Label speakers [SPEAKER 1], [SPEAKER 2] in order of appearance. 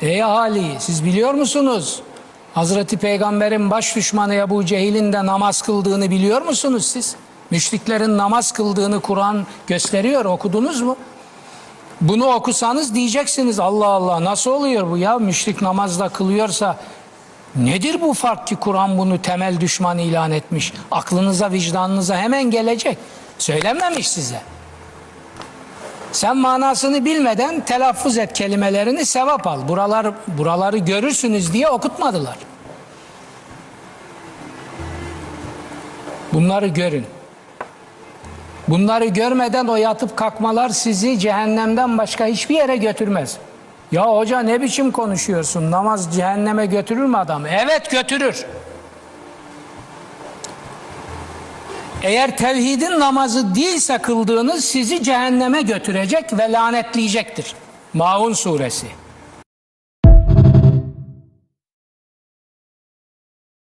[SPEAKER 1] Ey ahali, siz biliyor musunuz? Hazreti Peygamber'in baş düşmanı Ebu Cehil'in de namaz kıldığını biliyor musunuz siz? Müşriklerin namaz kıldığını Kur'an gösteriyor, okudunuz mu? Bunu okusanız diyeceksiniz, Allah Allah nasıl oluyor bu ya? Müşrik namazda kılıyorsa nedir bu fark ki Kur'an bunu temel düşman ilan etmiş? Aklınıza, vicdanınıza hemen gelecek. Söylenmemiş size. Sen manasını bilmeden telaffuz et kelimelerini, sevap al. Buraları görürsünüz diye okutmadılar. Bunları görün. Bunları görmeden o yatıp kalkmalar sizi cehennemden başka hiçbir yere götürmez. Ya hoca ne biçim konuşuyorsun? Namaz cehenneme götürür mü adam? Evet götürür. Eğer tevhidin namazı değilse kıldığınız sizi cehenneme götürecek ve lanetleyecektir. Maun suresi.